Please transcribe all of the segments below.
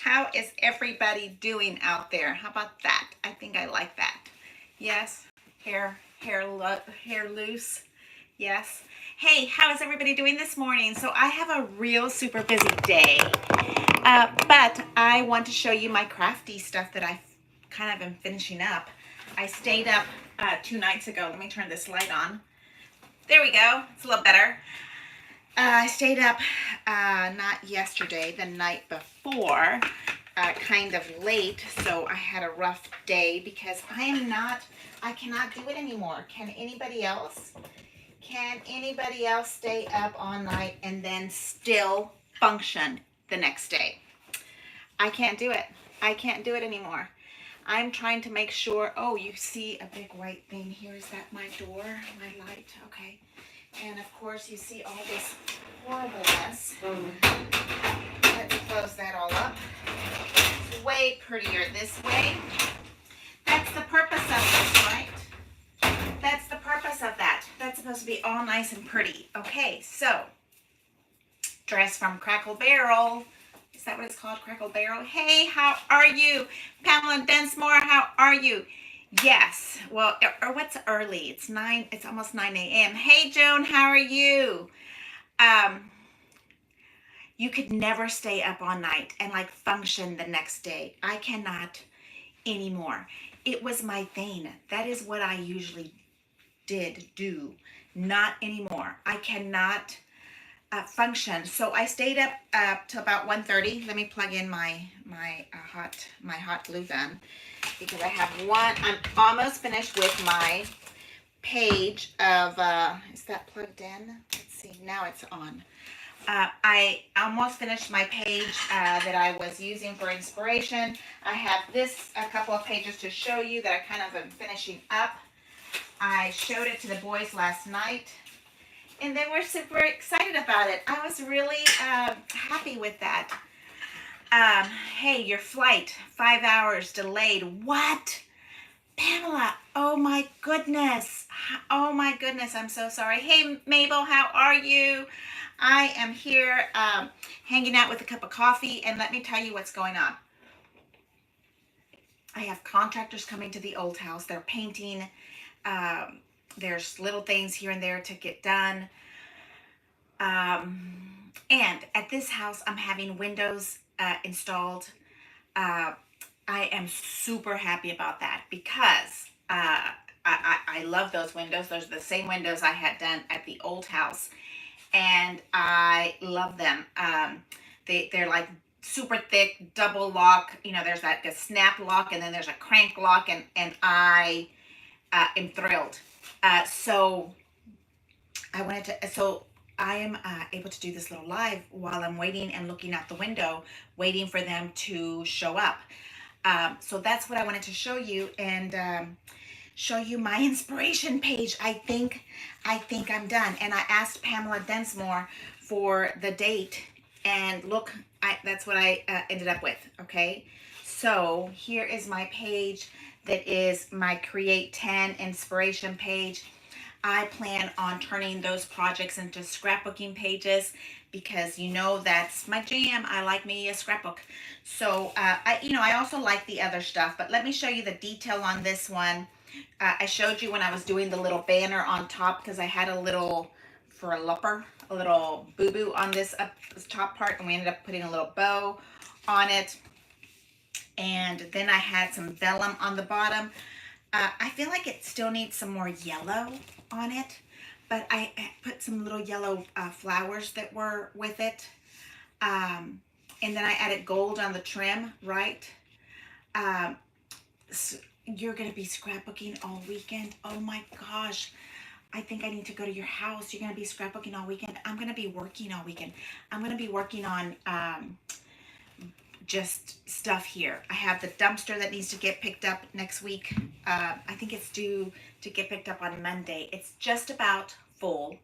How is everybody doing out there? How about that? I think I like that. Yes, hair loose. Yes. Hey, how is everybody doing this morning? So I have a real super busy day, but I want to show you my crafty stuff that I kind of am finishing up. I stayed up 2 nights ago. Let me turn this light on. There we go. It's a little better. I stayed up not yesterday, the night before, kind of late, so I had a rough day because I cannot do it anymore. Can anybody else? Can anybody else stay up all night and then still function the next day? I can't do it. I can't do it anymore. I'm trying to make sure. Oh, you see a big white thing here. Is that my door? My light? Okay. And of course, you see all this horribleness. Let me close that all up. It's way prettier this way. That's the purpose of this, right? That's the purpose of that. That's supposed to be all nice and pretty. Okay, so dress from Crackle Barrel. Is that what it's called? Crackle Barrel. Hey, how are you? Pamela Densmore, how are you? Yes. Well, or what's early? It's 9. It's almost 9 a.m. Hey, Joan, how are you? You could never stay up all night and like function the next day. I cannot anymore. It was my thing. That is what I usually do. Not anymore. I cannot function. So I stayed up till about 1:30. Let me plug in my hot glue gun because I have one. I'm almost finished with my page of. Is that plugged in? Let's see. Now it's on. I almost finished my page that I was using for inspiration. I have a couple of pages to show you that I kind of am finishing up. I showed it to the boys last night, and they were super excited about it. I was really happy with that. Hey, your flight, 5 hours delayed. What? Pamela, oh my goodness. Oh my goodness, I'm so sorry. Hey, Mabel, how are you? I am here hanging out with a cup of coffee, and let me tell you what's going on. I have contractors coming to the old house. They're painting. There's little things here and there to get done. And at this house, I'm having windows installed. I am super happy about that because I love those windows. Those are the same windows I had done at the old house, and I love them. They're like super thick, double lock. You know, there's like a snap lock, and then there's a crank lock, and I am thrilled. So I am able to do this little live while I'm waiting and looking out the window, waiting for them to show up. So that's what I wanted to show you, and show you my inspiration page. I think I'm done. And I asked Pamela Densmore for the date, and look, that's what I ended up with. Okay, so here is my page. That is my Create 10 inspiration page. I plan on turning those projects into scrapbooking pages because you know that's my jam. I like me a scrapbook. So I also like the other stuff, but let me show you the detail on this one. I showed you when I was doing the little banner on top because I had a little furlupper, a little boo-boo on this top part, and we ended up putting a little bow on it. And then I had some vellum on the bottom. I feel like it still needs some more yellow on it, but I put some little yellow flowers that were with it. And then I added gold on the trim, right? So you're going to be scrapbooking all weekend. Oh my gosh. I think I need to go to your house. You're going to be scrapbooking all weekend. I'm going to be working all weekend. I'm going to be working on just stuff here. I have the dumpster that needs to get picked up next week. I think it's due to get picked up on Monday. It's just about full.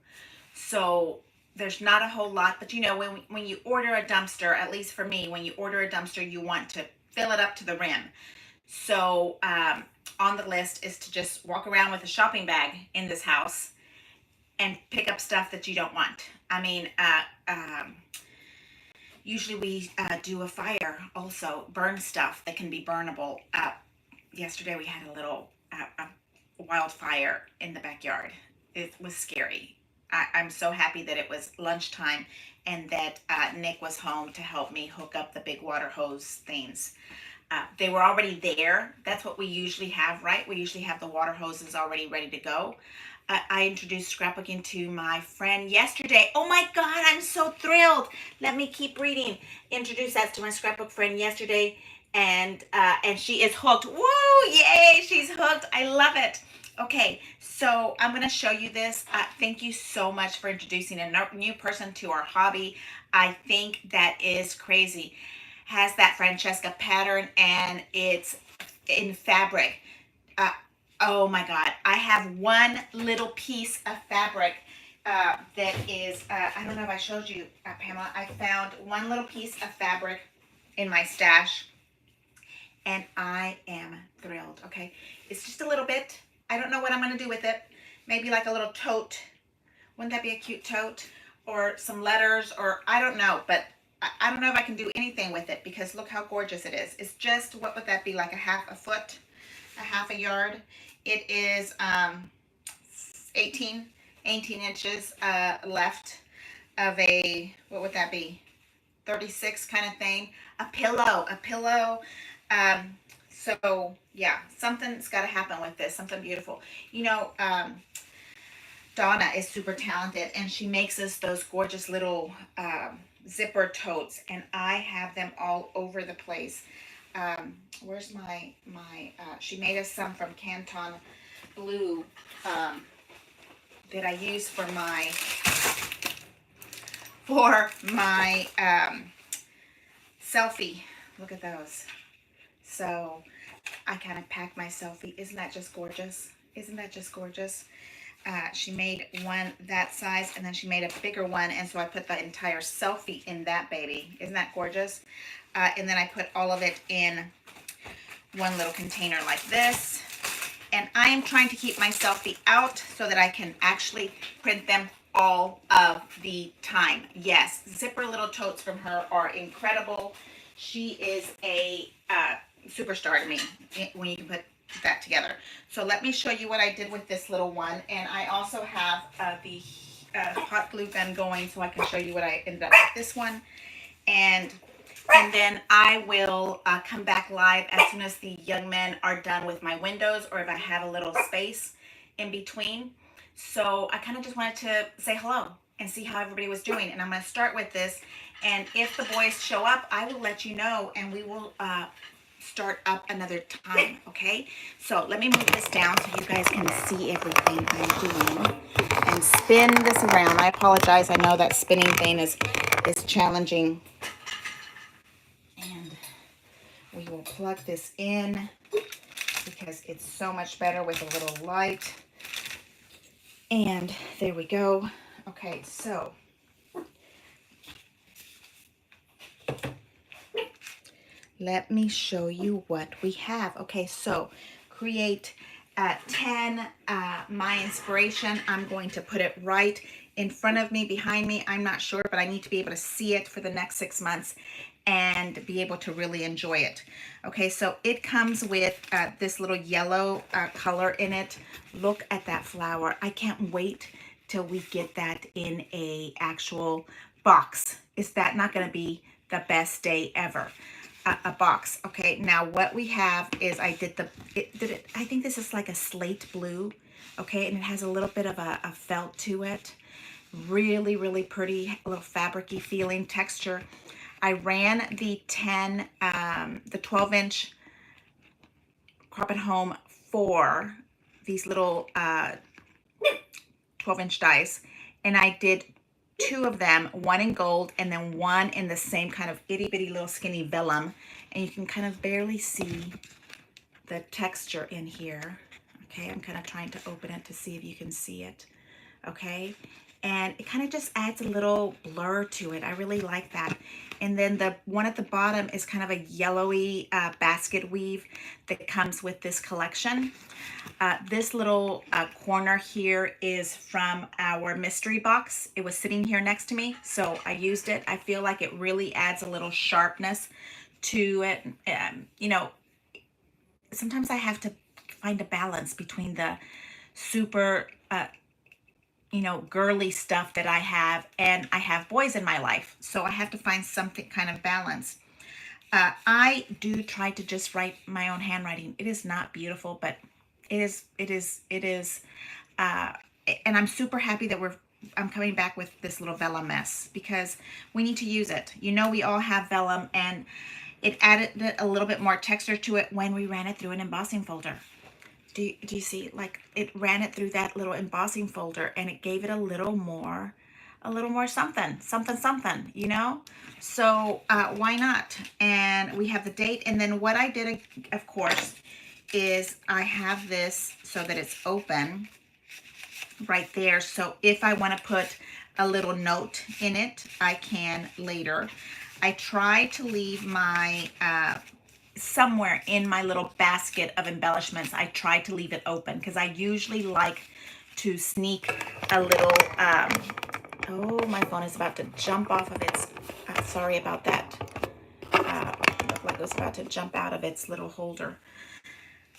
So there's not a whole lot, but you know, when you order a dumpster, at least for me, when you order a dumpster, you want to fill it up to the rim. So on the list is to just walk around with a shopping bag in this house and pick up stuff that you don't want. I mean, Usually we do a fire also, burn stuff that can be burnable. Yesterday we had a little wildfire in the backyard. It was scary. I'm so happy that it was lunchtime and that Nick was home to help me hook up the big water hose things. They were already there. That's what we usually have, right? We usually have the water hoses already ready to go. I introduced scrapbooking to my friend yesterday. Oh my God, I'm so thrilled. Let me keep reading. Introduced that to my scrapbook friend yesterday, and she is hooked. Woo! Yay! She's hooked. I love it. Okay, so I'm going to show you this. Thank you so much for introducing a new person to our hobby. I think that is crazy. Has that Francesca pattern, and it's in fabric. Uh, oh my God. I have one little piece of fabric that is, I don't know if I showed you, Pamela. I found one little piece of fabric in my stash, and I am thrilled. Okay. It's just a little bit. I don't know what I'm going to do with it. Maybe like a little tote. Wouldn't that be a cute tote? Or some letters, or I don't know, but I don't know if I can do anything with it, because look how gorgeous it is. It's just, what would that be, like a half a foot, a half a yard. It is 18 inches left of a, what would that be, 36 kind of thing. A pillow. So yeah, something's got to happen with this, something beautiful. You know, Donna is super talented, and she makes us those gorgeous little zipper totes, and I have them all over the place. Where's my she made us some from Canton Blue that I use for my selfie. Look at those. So I kind of packed my selfie. Isn't that just gorgeous? Isn't that just gorgeous? She made one that size, and then she made a bigger one, and so I put the entire selfie in that baby. Isn't that gorgeous? And then I put all of it in one little container like this. And I am trying to keep my selfie out so that I can actually print them all of the time. Yes, zipper little totes from her are incredible. She is a superstar to me when you can put that together. So let me show you what I did with this little one. And I also have the hot glue gun going, so I can show you what I ended up with this one. And then I will come back live as soon as the young men are done with my windows, or if I have a little space in between. So I kind of just wanted to say hello and see how everybody was doing. And I'm going to start with this. And if the boys show up, I will let you know, and we will start up another time. Okay, so let me move this down so you guys can see everything I'm doing, and spin this around. I apologize. I know that spinning thing is challenging. And we will plug this in because it's so much better with a little light. And there we go. Okay, so let me show you what we have. Okay, so create 10 my inspiration. I'm going to put it right in front of me, behind me. I'm not sure, but I need to be able to see it for the next 6 months and be able to really enjoy it. Okay, so it comes with this little yellow color in it. Look at that flower. I can't wait till we get that in a actual box. Is that not going to be the best day ever? A box. Okay, now what we have is I think this is like a slate blue. Okay, and it has a little bit of a felt to it. Really, really pretty, a little fabric-y feeling texture. I ran the 12-inch Carpet Home for these little 12-inch dies, and I did 2 of them, one in gold and then one in the same kind of itty-bitty little skinny vellum, and you can kind of barely see the texture in here. Okay, I'm kind of trying to open it to see if you can see it. Okay, and it kind of just adds a little blur to it. I really like that. And then the one at the bottom is kind of a yellowy basket weave that comes with this collection. This little corner here is from our mystery box. It was sitting here next to me, so I used it. I feel like it really adds a little sharpness to it. You know, sometimes I have to find a balance between the super you know, girly stuff that I have, and I have boys in my life, so I have to find something kind of balance. I do try to just write my own handwriting. It is not beautiful, but it is, uh, and I'm super happy that I'm coming back with this little vellum mess because we need to use it. You know, we all have vellum, and it added a little bit more texture to it when we ran it through an embossing folder. Do you see, like, it ran it through that little embossing folder, and it gave it a little more something, you know? So why not? And we have the date. And then what I did, of course, is I have this so that it's open right there. So if I want to put a little note in it, I can later. I try to leave my somewhere in my little basket of embellishments, I try to leave it open because I usually like to sneak a little, oh, my phone is about to jump off of its, sorry about that. Looked like it was about to jump out of its little holder.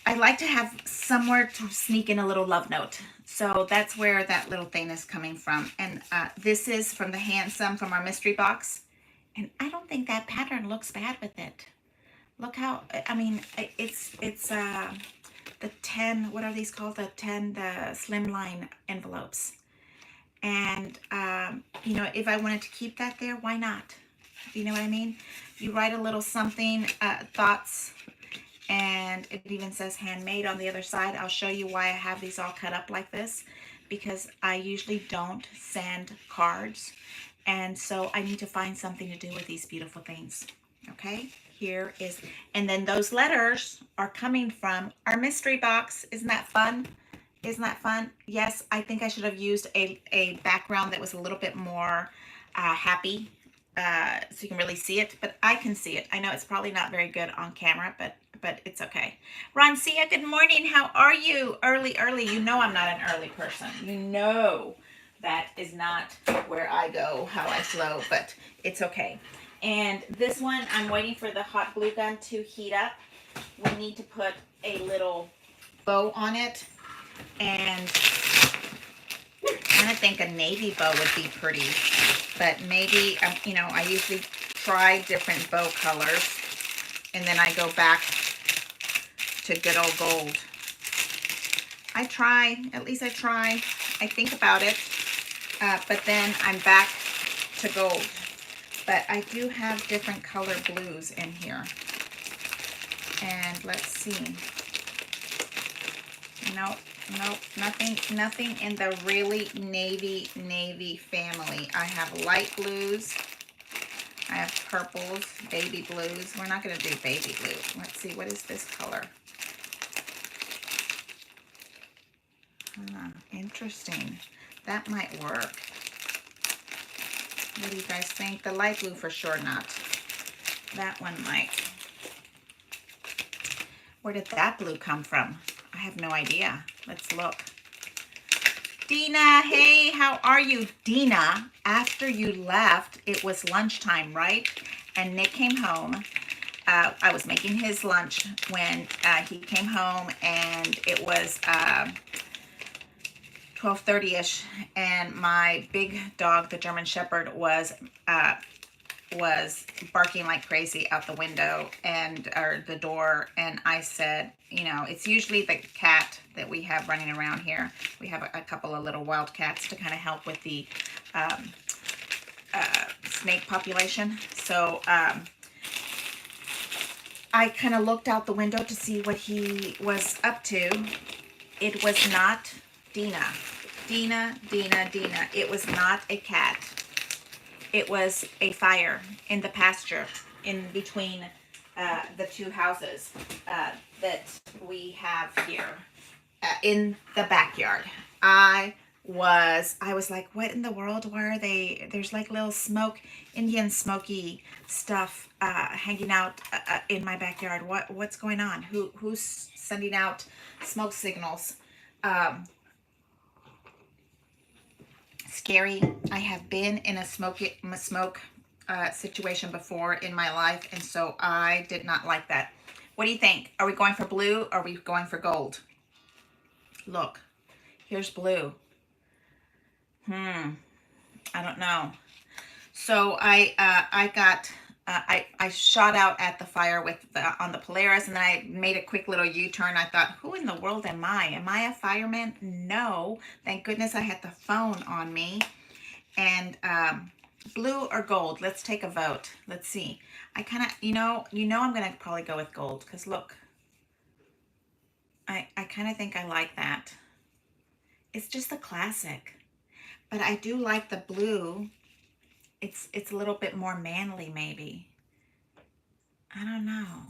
I like to have somewhere to sneak in a little love note. So that's where that little thing is coming from. And this is from the Handsome, from our mystery box. And I don't think that pattern looks bad with it. Look how, I mean, it's the 10, what are these called? The slimline envelopes. And, you know, if I wanted to keep that there, why not? You know what I mean? You write a little something, thoughts, and it even says handmade on the other side. I'll show you why I have these all cut up like this, because I usually don't send cards. And so I need to find something to do with these beautiful things. Okay, here is, and then those letters are coming from our mystery box. Isn't that fun? Isn't that fun? Yes, I think I should have used a background that was a little bit more happy, so you can really see it, but I can see it. I know it's probably not very good on camera, but it's okay. Roncia, good morning. How are you? Early. You know I'm not an early person. You know that is not where I go, how I flow, but it's okay. And this one, I'm waiting for the hot glue gun to heat up. We need to put a little bow on it. And I kind of think a navy bow would be pretty. But maybe, you know, I usually try different bow colors. And then I go back to good old gold. I try, at least I try. I think about it. But then I'm back to gold. But I do have different color blues in here. And let's see. Nope, nothing in the really navy family. I have light blues. I have purples, baby blues. We're not going to do baby blue. Let's see, what is this color? Interesting. That might work. What do you guys think? The light blue for sure not. That one might. Where did that blue come from? I have no idea. Let's look. Dina, hey, how are you? Dina, after you left, it was lunchtime, right? And Nick came home. I was making his lunch when he came home, and it was 12:30ish, and my big dog, the German Shepherd, was barking like crazy out the window or the door, and I said, you know, it's usually the cat that we have running around here. We have a couple of little wild cats to kind of help with the snake population. So I kind of looked out the window to see what he was up to. It was not Dina. Dina. It was not a cat. It was a fire in the pasture in between the two houses that we have here in the backyard. I was, I was like, what in the world? Why are they, there's like little Indian smoky stuff hanging out in my backyard. What's going on? Who's sending out smoke signals? Um, Scary. I have been in a smoke situation before in my life, and so I did not like that. What do you think? Are we going for blue or are we going for gold? Look, here's blue. I don't know. So I shot out at the fire with on the Polaris, and then I made a quick little U-turn. I thought, who in the world am I? Am I a fireman? No. Thank goodness I had the phone on me. And blue or gold? Let's take a vote. Let's see. I kind of, I'm gonna probably go with gold because look, I kind of think I like that. It's just a classic, but I do like the blue. It's a little bit more manly, maybe. I don't know.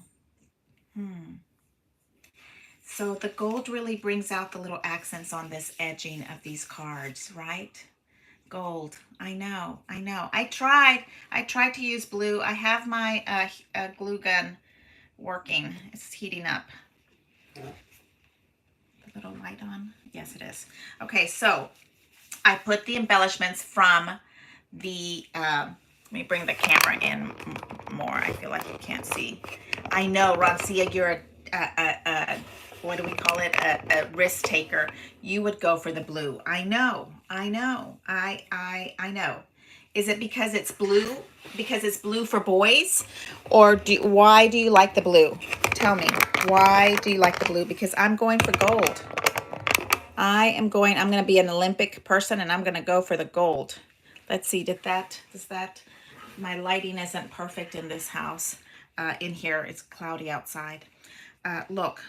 So the gold really brings out the little accents on this edging of these cards, right? Gold. I know. I know. I tried to use blue. I have my glue gun working. It's heating up. The little light on? Yes, it is. Okay, so I put the embellishments from the, let me bring the camera in more. I feel like you can't see. I know, Roncia, you're a what do we call it? A risk taker. You would go for the blue. I know. I know. I know. Is it because it's blue? Because it's blue for boys? Or why do you like the blue? Tell me. Why do you like the blue? Because I'm going for gold. I'm going to be an Olympic person, and I'm going to go for the gold. Let's see. My lighting isn't perfect in this house. In here, it's cloudy outside. Look.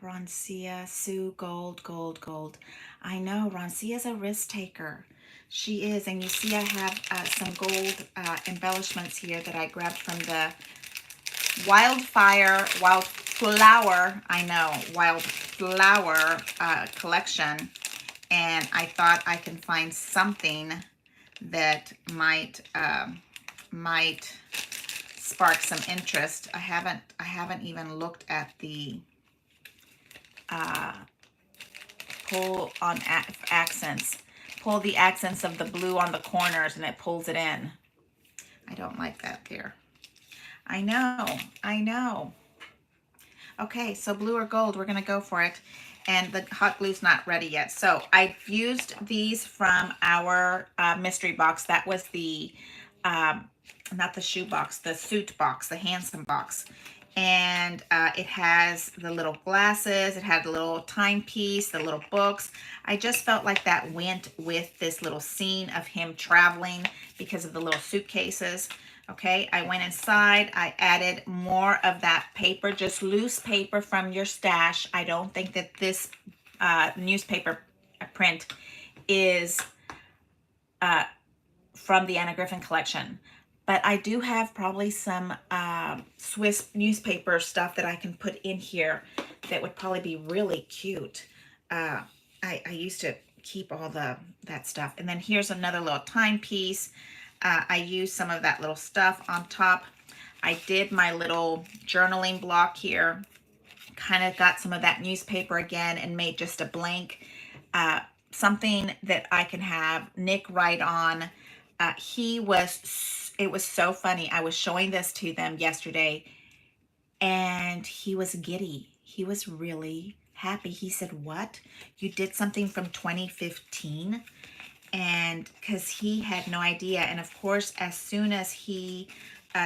Roncia, Sue, gold, gold, gold. I know, Roncia's a risk taker. She is, and you see I have some gold embellishments here that I grabbed from the wildflower collection, and I thought I can find something that might spark some interest. I haven't even looked at the pull on accents. Pull the accents of the blue on the corners, and it pulls it in. I don't like that there. I know. Okay, so blue or gold, we're gonna go for it. And the hot glue's not ready yet. So I've used these from our mystery box. That was the, not the shoe box, the suit box, the handsome box. And it has the little glasses, it had the little timepiece, the little books. I just felt like that went with this little scene of him traveling because of the little suitcases. Okay, I went inside, I added more of that paper, just loose paper from your stash. I don't think that this newspaper print is from the Anna Griffin collection. But I do have probably some Swiss newspaper stuff that I can put in here that would probably be really cute. I used to keep all that stuff. And then here's another little timepiece. I used some of that little stuff on top. I did my little journaling block here. Kind of got some of that newspaper again and made just a blank. Something that I can have Nick write on. It was so funny. I was showing this to them yesterday, and he was giddy. He was really happy. He said, "What? You did something from 2015?" And because he had no idea. And of course, as soon as he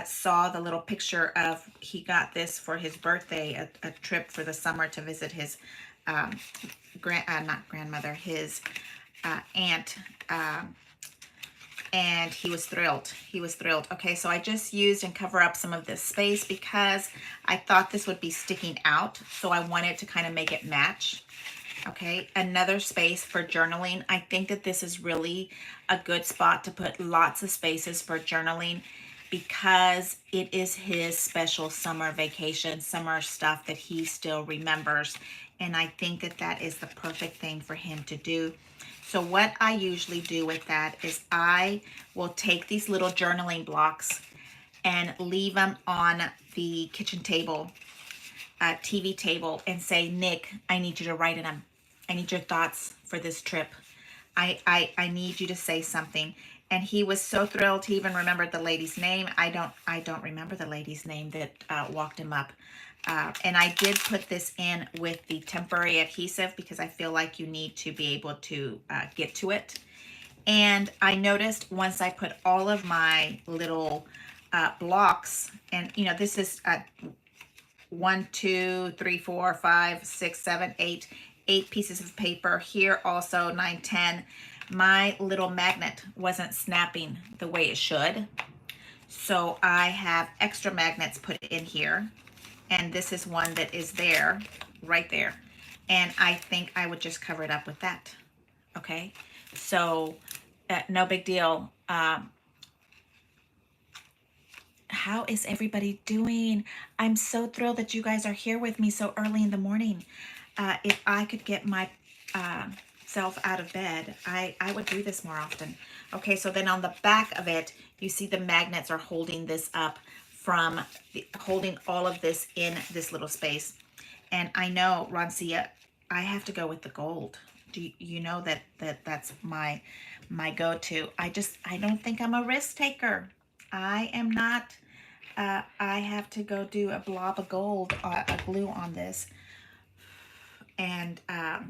saw the little picture of, he got this for his birthday, a trip for the summer to visit his not grandmother, his aunt, and he was thrilled. Okay, so I just used and cover up some of this space because I thought this would be sticking out, so I wanted to kind of make it match. Okay, another space for journaling. I think that this is really a good spot to put lots of spaces for journaling. because it is his special summer vacation, summer stuff that he still remembers. And I think that that is the perfect thing for him to do. So what I usually do with that is I will take these little journaling blocks and leave them on the kitchen table, TV table, and say, Nick, I need you to write in them. I need your thoughts for this trip. I need you to say something. And he was so thrilled. He even remembered the lady's name. I don't remember the lady's name that walked him up. And I did put this in with the temporary adhesive because I feel like you need to be able to get to it. And I noticed once I put all of my little blocks, and you know, this is 1, 2, 3, 4, 5, 6, 7, 8 pieces of paper. Here also 9, 10. My little magnet wasn't snapping the way it should. So I have extra magnets put in here. And this is one that is there, right there. And I think I would just cover it up with that. Okay. So no big deal. How is everybody doing? I'm so thrilled that you guys are here with me so early in the morning. If I could get my self out of bed, I would do this more often. Okay, so then on the back of it, you see the magnets are holding this up from holding all of this in this little space. And I know, Roncia, I have to go with the gold. Do you know that's my go-to? I don't think I'm a risk taker. I am not. I have to go do a blob of gold, a glue on this, and I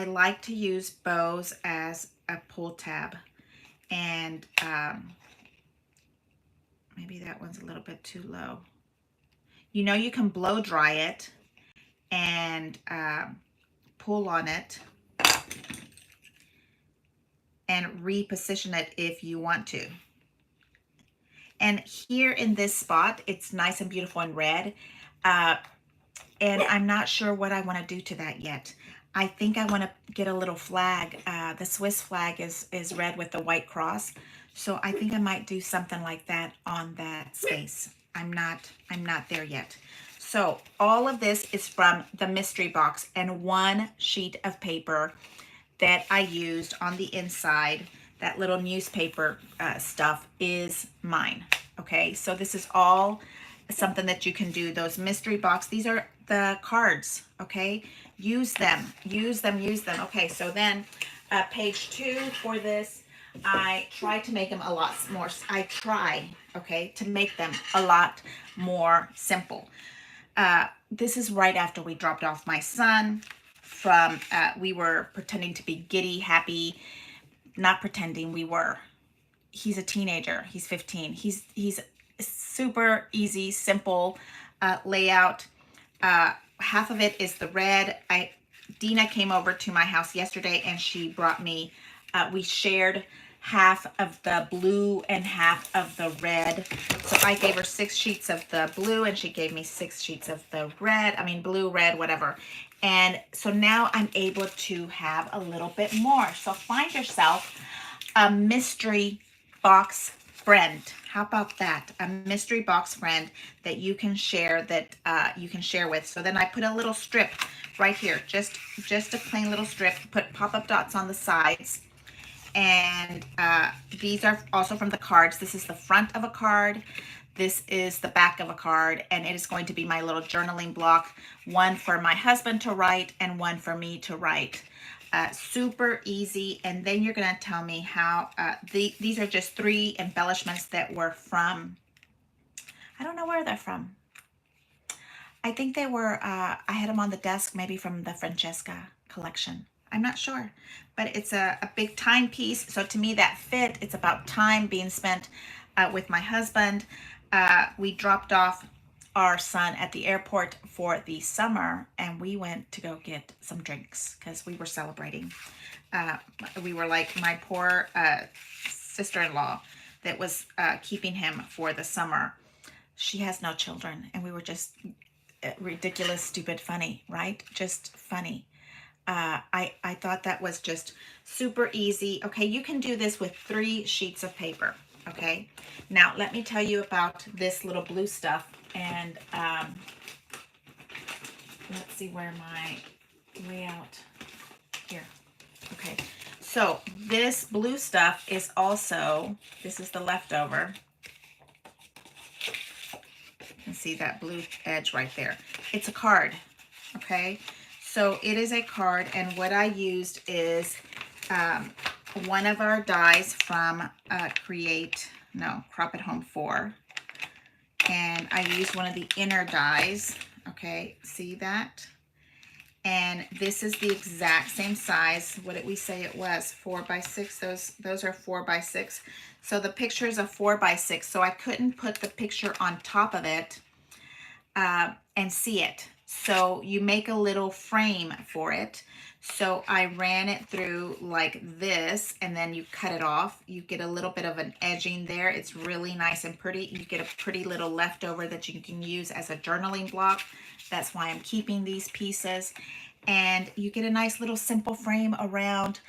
like to use bows as a pull tab, and maybe that one's a little bit too low. You know, you can blow dry it and pull on it and reposition it if you want to. And here in this spot, it's nice and beautiful and red. And I'm not sure what I want to do to that yet. I think I want to get a little flag. The Swiss flag is red with the white cross. So I think I might do something like that on that space. I'm not there yet. So all of this is from the mystery box, and one sheet of paper that I used on the inside, that little newspaper stuff, is mine. Okay, so this is all something that you can do. Those mystery box, these are the cards. Okay, use them, use them, use them. Okay, so then page 2 for this, I try to make them a lot more, to make them a lot more simple. This is right after we dropped off my son from, we were pretending to be giddy, happy, not pretending, we were. He's a teenager, he's 15. He's super easy, simple layout. Half of it is the red. Dina came over to my house yesterday and she brought me, we shared half of the blue and half of the red. So I gave her 6 sheets of the blue and she gave me 6 sheets of the red. I mean, blue, red, whatever. And so now I'm able to have a little bit more. So find yourself a mystery box friend. How about that? A mystery box friend that you can share, with. So then I put a little strip right here, just a plain little strip, put pop-up dots on the sides. And these are also from the cards. This is the front of a card. This is the back of a card, and it is going to be my little journaling block, one for my husband to write and one for me to write. Super easy. And then you're going to tell me how these are just 3 embellishments that were from, I don't know where they're from. I think they were, I had them on the desk, maybe from the Francesca collection. I'm not sure, but it's a big timepiece. So to me that fit. It's about time being spent with my husband. We dropped off our son at the airport for the summer, and we went to go get some drinks because we were celebrating. We were like my poor sister-in-law that was keeping him for the summer. She has no children, and we were just ridiculous, stupid, funny, right? Just funny. I thought that was just super easy. Okay, you can do this with 3 sheets of paper. Okay, now let me tell you about this little blue stuff. And let's see where my layout here. Okay, so this blue stuff is also, this is the leftover. You can see that blue edge right there. It's a card. Okay, so it is a card, and what I used is one of our dies from Crop at Home 4, and I used one of the inner dies. Okay, see that? And this is the exact same size. What did we say it was? 4x6. Those are 4x6. So the picture is a 4x6. So I couldn't put the picture on top of it and see it. So you make a little frame for it. So I ran it through like this, and then you cut it off. You get a little bit of an edging there. It's really nice and pretty. You get a pretty little leftover that you can use as a journaling block. That's why I'm keeping these pieces. And you get a nice little simple frame around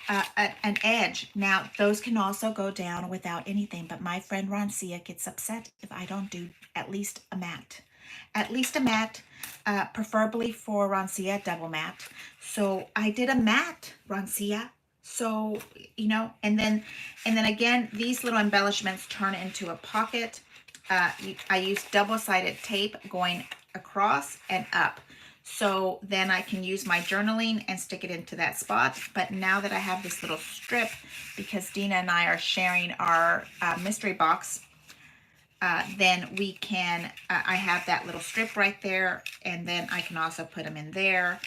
an edge. Now, those can also go down without anything, but my friend Roncia gets upset if I don't do at least a mat. At least a mat, preferably for Roncia, double mat. So I did a mat, Roncia. So, you know, and then again, these little embellishments turn into a pocket. I use double-sided tape going across and up. So then I can use my journaling and stick it into that spot. But now that I have this little strip, because Dina and I are sharing our mystery box, then we can, I have that little strip right there, and then I can also put them in there.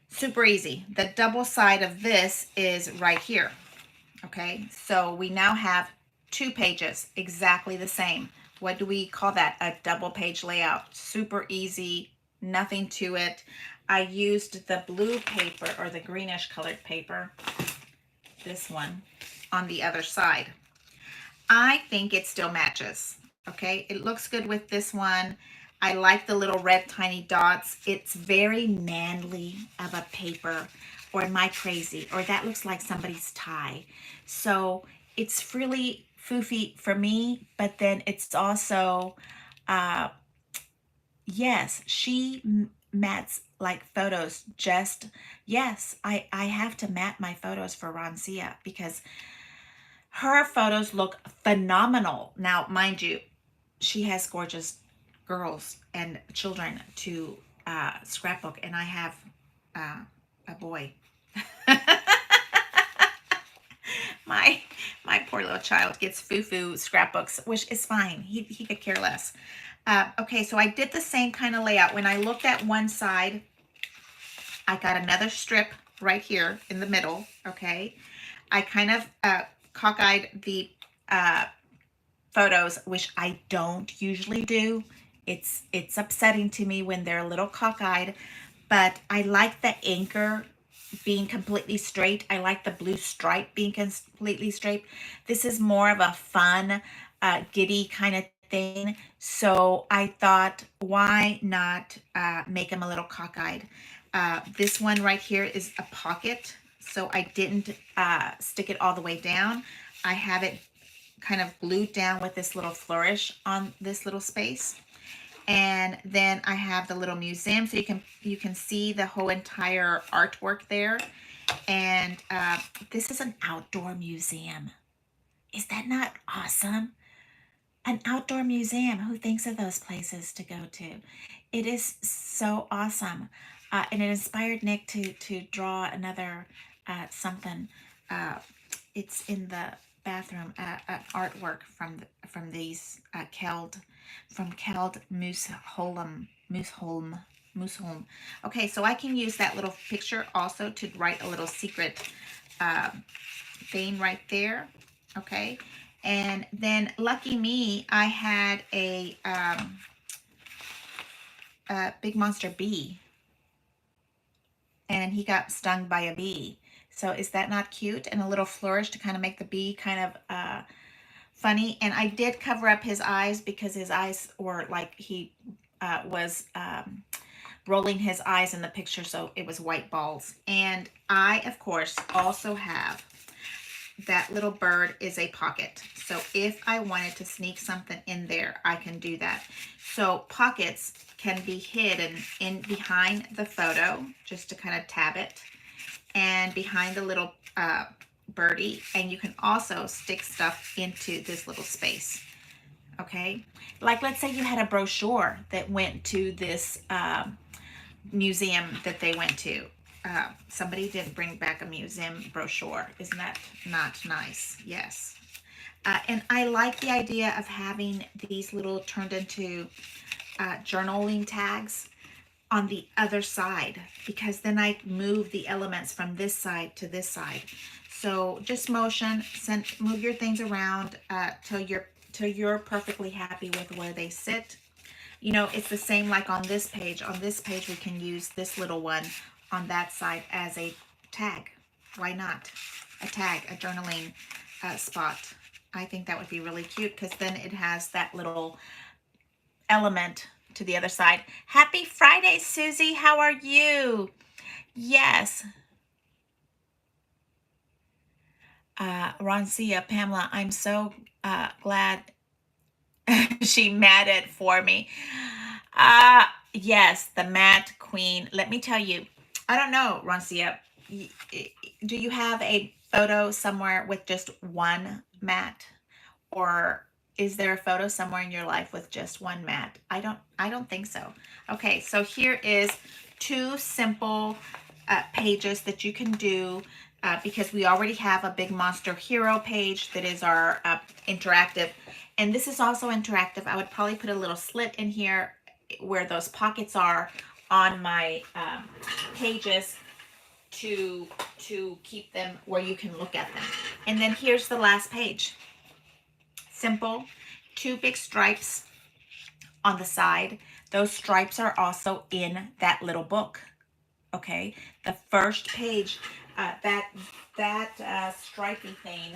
Super easy. The double side of this is right here. Okay, so we now have 2 pages, exactly the same. What do we call that? A double page layout. Super easy, nothing to it. I used the blue paper, or the greenish colored paper, this one, on the other side. I think it still matches. Okay, it looks good with this one. I like the little red tiny dots. It's very manly of a paper. Or am I crazy? Or that looks like somebody's tie. So it's really foofy for me, but then it's also, yes, she mats like photos. Just, yes, I have to mat my photos for Roncia because her photos look phenomenal. Now, mind you, she has gorgeous girls and children to scrapbook, and I have a boy. my poor little child gets foo-foo scrapbooks, which is fine. He could care less. Okay, so I did the same kind of layout. When I looked at one side, I got another strip right here in the middle. Okay, I kind of cockeyed the photos, which I don't usually do. It's upsetting to me when they're a little cockeyed, but I like the anchor being completely straight. I like the blue stripe being completely straight. This is more of a fun, giddy kind of thing. So I thought, why not make them a little cockeyed? This one right here is a pocket, so I didn't stick it all the way down. I have it kind of glued down with this little flourish on this little space. And then I have the little museum, so you can see the whole entire artwork there. And this is an outdoor museum. Is that not awesome? An outdoor museum. Who thinks of those places to go to? It is so awesome. And it inspired Nick to draw another something. It's in the bathroom, artwork from these Keld Mooseholm. Okay, so I can use that little picture also to write a little secret thing right there. Okay, and then lucky me, I had a big monster bee, and he got stung by a bee. So is that not cute? And a little flourish to kind of make the bee kind of funny. And I did cover up his eyes because his eyes were like he was rolling his eyes in the picture, so it was white balls. And I, of course, also have that little bird is a pocket. So if I wanted to sneak something in there, I can do that. So pockets can be hidden in behind the photo, just to kind of tab it, and behind the little birdie, and you can also stick stuff into this little space. Okay, like let's say you had a brochure that went to this museum that they went to. Somebody did bring back a museum brochure. Isn't that not nice? Yes. And I like the idea of having these little turned into journaling tags on the other side, because then I move the elements from this side to this side. So just motion, move your things around till you're perfectly happy with where they sit. You know, it's the same like on this page. On this page, we can use this little one on that side as a tag. Why not? A tag, a journaling spot. I think that would be really cute, because then it has that little element to the other side. Happy Friday, Susie. How are you? Yes. Roncia, Pamela, I'm so glad she matted for me. Yes, the matte queen. Let me tell you, I don't know, Roncia, do you have a photo somewhere with just one matte, or is there a photo somewhere in your life with just one matte? I don't think so. Okay, so here is 2 simple pages that you can do because we already have a big Monster Hero page that is our interactive. And this is also interactive. I would probably put a little slit in here where those pockets are on my pages to keep them where you can look at them. And then here's the last page. Simple, 2 big stripes on the side. Those stripes are also in that little book. Okay, the first page, that stripy thing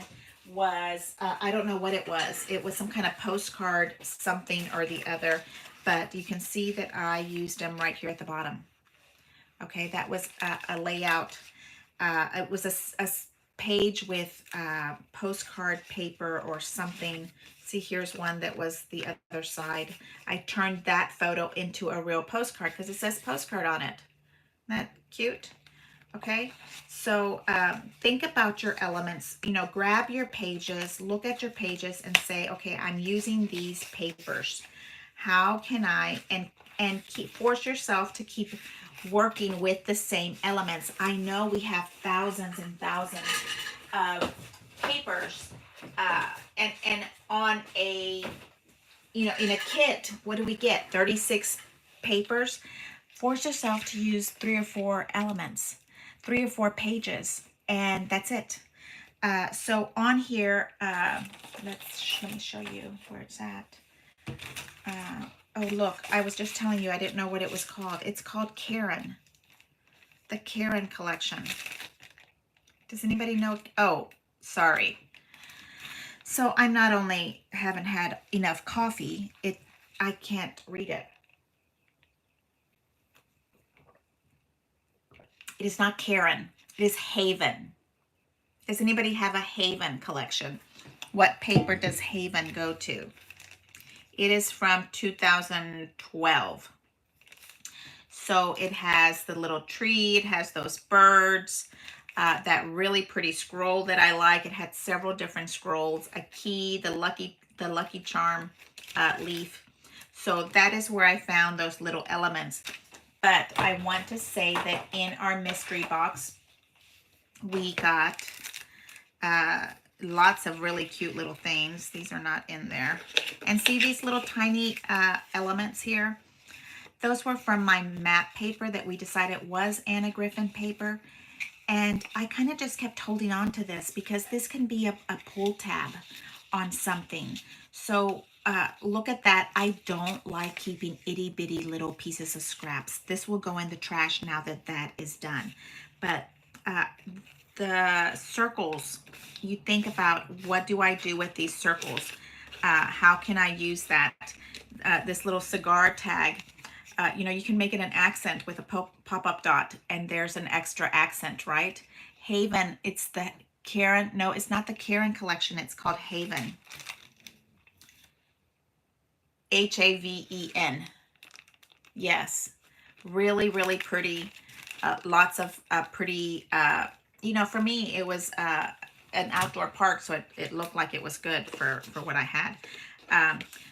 was, I don't know what it was. It was some kind of postcard, something or the other, but you can see that I used them right here at the bottom. Okay, that was a layout. It was a page with postcard paper or something. See, here's one that was the other side. I turned that photo into a real postcard because it says postcard on it. Isn't that cute? Okay, so think about your elements. You know, grab your pages, look at your pages and say, okay, I'm using these papers. How can I, and force yourself to keep working with the same elements. I know we have thousands and thousands of papers, and on a, you know, in a kit, what do we get? 36 papers. Force yourself to use 3 or 4 elements, 3 or 4 pages, and that's it. So on here, let me show you where it's at. Oh, look, I was just telling you I didn't know what it was called. It's called Karen. The Karen collection. Does anybody know? Oh, sorry. So I'm not only haven't had enough coffee, I can't read it. It is not Karen. It is Haven. Does anybody have a Haven collection? What paper does Haven go to? It is from 2012. So it has the little tree. It has those birds. That really pretty scroll that I like. It had several different scrolls. A key, the Lucky Charm leaf. So that is where I found those little elements. But I want to say that in our mystery box, we got lots of really cute little things. These are not in there. And see these little tiny elements here? Those were from my matte paper that we decided was Anna Griffin paper. And I kind of just kept holding on to this because this can be a pull tab on something. So look at that. I don't like keeping itty bitty little pieces of scraps. This will go in the trash now that that is done. But the circles, you think about, what do I do with these circles? How can I use that? This little cigar tag, you know, you can make it an accent with a pop-up dot, and there's an extra accent, right? Haven, it's the Karen. No, it's not the Karen collection. It's called Haven. Haven. Yes. Really, really pretty. Lots of pretty, for me, it was an outdoor park, so it looked like it was good for what I had.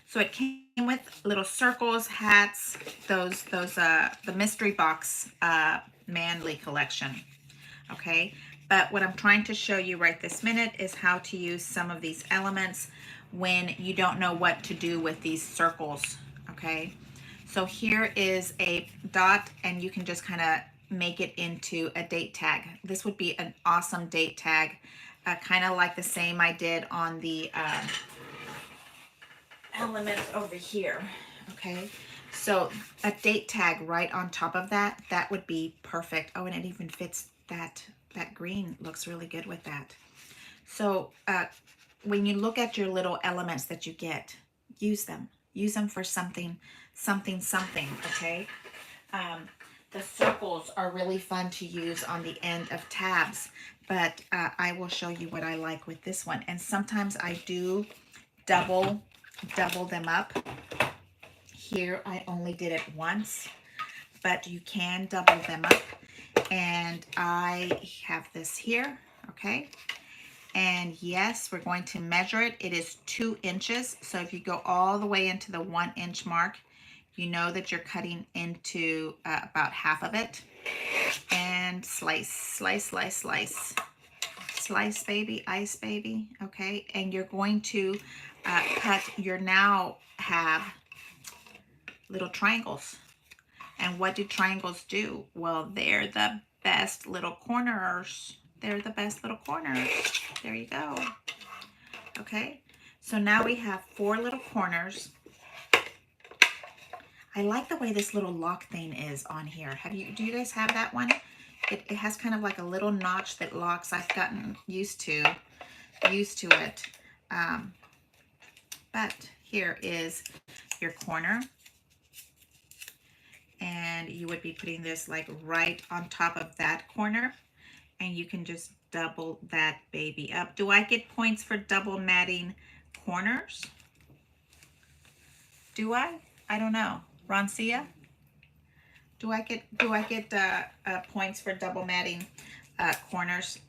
So it came with little circles, hats, the mystery box manly collection. Okay, but what I'm trying to show you right this minute is how to use some of these elements when you don't know what to do with these circles. Okay, so here is a dot, and you can just kind of make it into a date tag. This would be an awesome date tag, kind of like the same I did on the element over here. Okay, so a date tag right on top of that, that would be perfect. Oh, and it even fits that green, looks really good with that. So when you look at your little elements that you get, use them for something, okay? The circles are really fun to use on the end of tabs, but I will show you what I like with this one. And sometimes I do double them up. Here I only did it once, but you can double them up. And I have this here, okay? And yes, we're going to measure it. It is 2 inches. So if you go all the way into the 1 inch mark, you know that you're cutting into about half of it. And slice, slice, slice, slice. Slice, baby, ice, baby, okay? And you're going to cut, you now have little triangles. And what do triangles do? Well, they're the best little corners. They're the best little corners. There you go. Okay, so now we have 4 little corners. I like the way this little lock thing is on here. Do you guys have that one? It has kind of like a little notch that locks. I've gotten used to it. But here is your corner. And you would be putting this like right on top of that corner. And you can just double that baby up. Do I get points for double matting corners? Do I? I don't know. Roncia? Do I get points for double matting corners?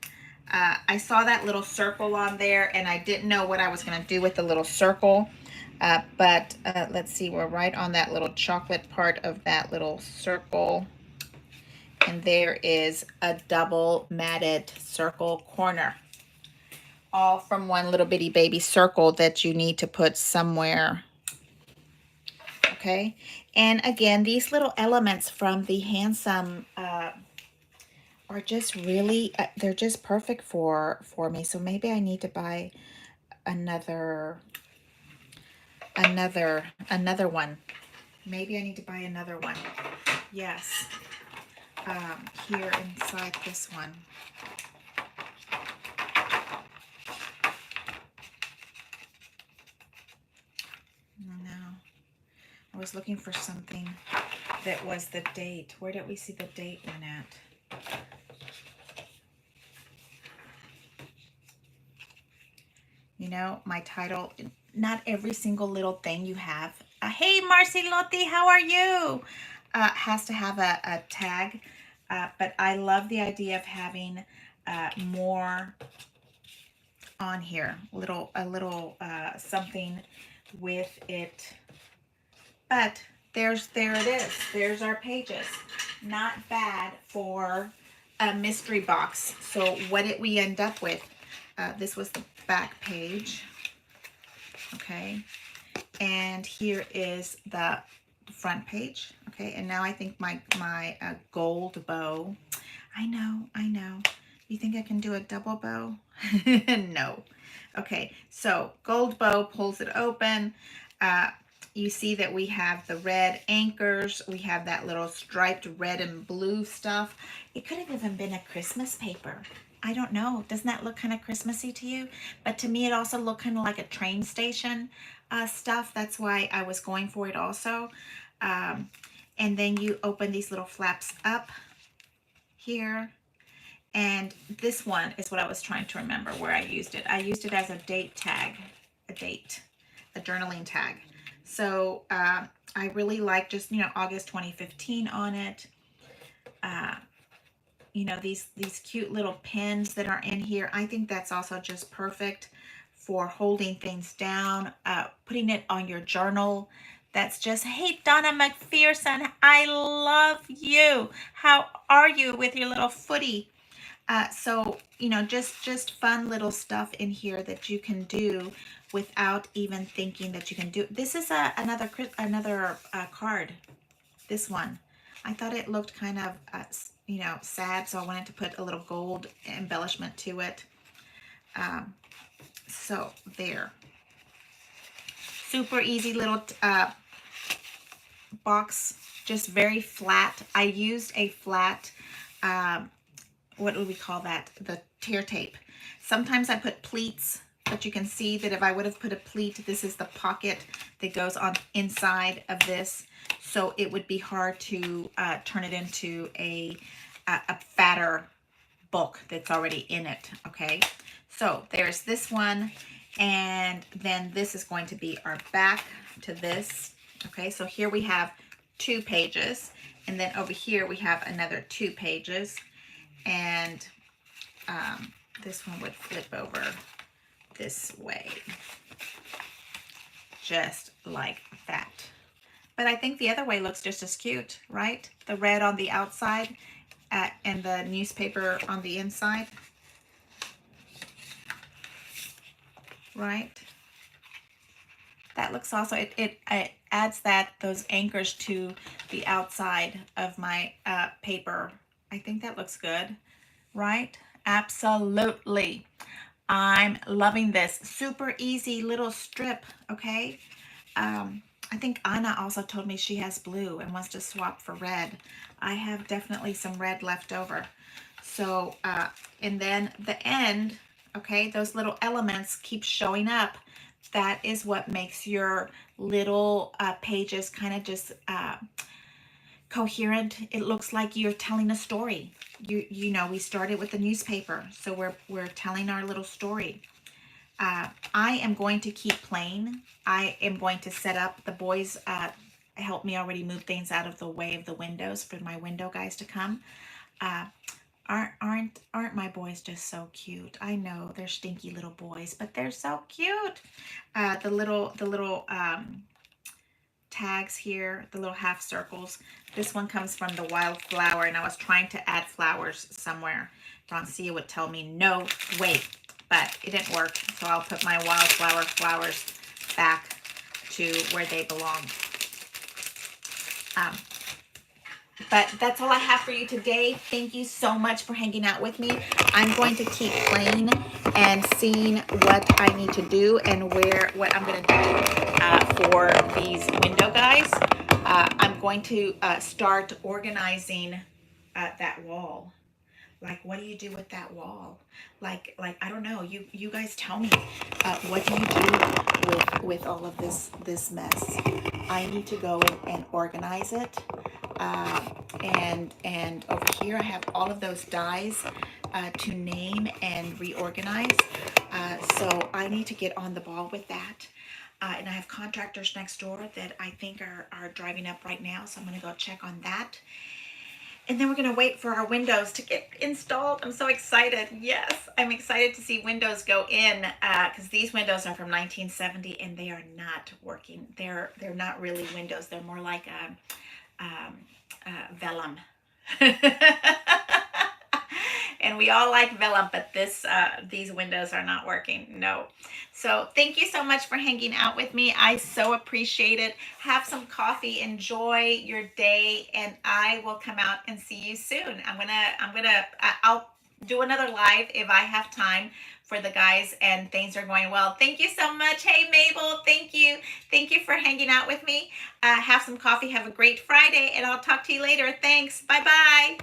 I saw that little circle on there, and I didn't know what I was going to do with the little circle. But let's see, we're right on that little chocolate part of that little circle. And there is a double matted circle corner. All from one little bitty baby circle that you need to put somewhere. Okay, and again, these little elements from the Handsome are just really, they're just perfect for me. So maybe I need to buy another one. Maybe I need to buy another one. Yes, here inside this one. No, I was looking for something that was the date. Where did we see the date one at? You know, my title, not every single little thing you have. Hey, Marcy Lotti, how are you? Has to have a tag, but I love the idea of having more on here, a little something with it. But there it is. There's our pages. Not bad for a mystery box. So what did we end up with? This was the back page. Okay. And here is the front page. Okay. And now I think my gold bow. I know. You think I can do a double bow? No. Okay. So gold bow, pulls it open. You see that we have the red anchors. We have that little striped red and blue stuff. It could have even been a Christmas paper. I don't know. Doesn't that look kind of Christmassy to you? But to me, it also looked kind of like a train station stuff. That's why I was going for it also. And then you open these little flaps up here. And this one is what I was trying to remember where I used it. I used it as a date tag, a journaling tag. So I really like just, August 2015 on it. These cute little pins that are in here. I think that's also just perfect for holding things down, putting it on your journal. That's just, hey, Donna McPherson, I love you. How are you with your little footy? So, just fun little stuff in here that you can do without even thinking that you can do. This is another card. This one. I thought it looked kind of, sad, so I wanted to put a little gold embellishment to it. So there. Super easy little box, just very flat. I used a flat, what would we call that? The tear tape. Sometimes I put pleats, but you can see that if I would have put a pleat, this is the pocket that goes on inside of this. So it would be hard to turn it into a fatter book that's already in it, okay? So there's this one, and then this is going to be our back to this, okay? So here we have 2 pages, and then over here we have another 2 pages, and this one would flip over this way, just like that. But I think the other way looks just as cute, right? The red on the outside and the newspaper on the inside, right? That looks also, it adds those anchors to the outside of my paper. I think that looks good, right? Absolutely. I'm loving this. Super easy little strip, okay? I think Anna also told me she has blue and wants to swap for red. I have definitely some red left over. So, and then the end, okay, those little elements keep showing up. That is what makes your little pages kind of just coherent. It looks like you're telling a story. We started with the newspaper, so we're telling our little story. I am going to keep playing. I am going to set up. The boys help me already move things out of the way of the windows for my window guys to come. Aren't my boys just so cute? I know they're stinky little boys, but they're so cute. The little tags here, the little half circles. This one comes from the wildflower, and I was trying to add flowers somewhere. Francia would tell me, no, wait. But it didn't work, so I'll put my wildflower flowers back to where they belong. But that's all I have for you today. Thank you so much for hanging out with me. I'm going to keep playing and seeing what I need to do and what I'm going to do for these window guys. I'm going to start organizing that wall. Like, what do you do with that wall? Like I don't know. You guys tell me. What do you do with all of this mess? I need to go and organize it. And over here I have all of those dies to name and reorganize. So I need to get on the ball with that. And I have contractors next door that I think are driving up right now. So I'm going to go check on that. And then we're going to wait for our windows to get installed. I'm so excited. Yes, I'm excited to see windows go in because these windows are from 1970 and they are not working. They're not really windows. They're more like vellum. And we all like vellum, but these windows are not working. No. So thank you so much for hanging out with me. I so appreciate it. Have some coffee, enjoy your day, and I will come out and see you soon. I'll do another live if I have time for the guys and things are going well. Thank you so much. Hey, Mabel, thank you. Thank you for hanging out with me. Have some coffee. Have a great Friday, and I'll talk to you later. Thanks. Bye-bye.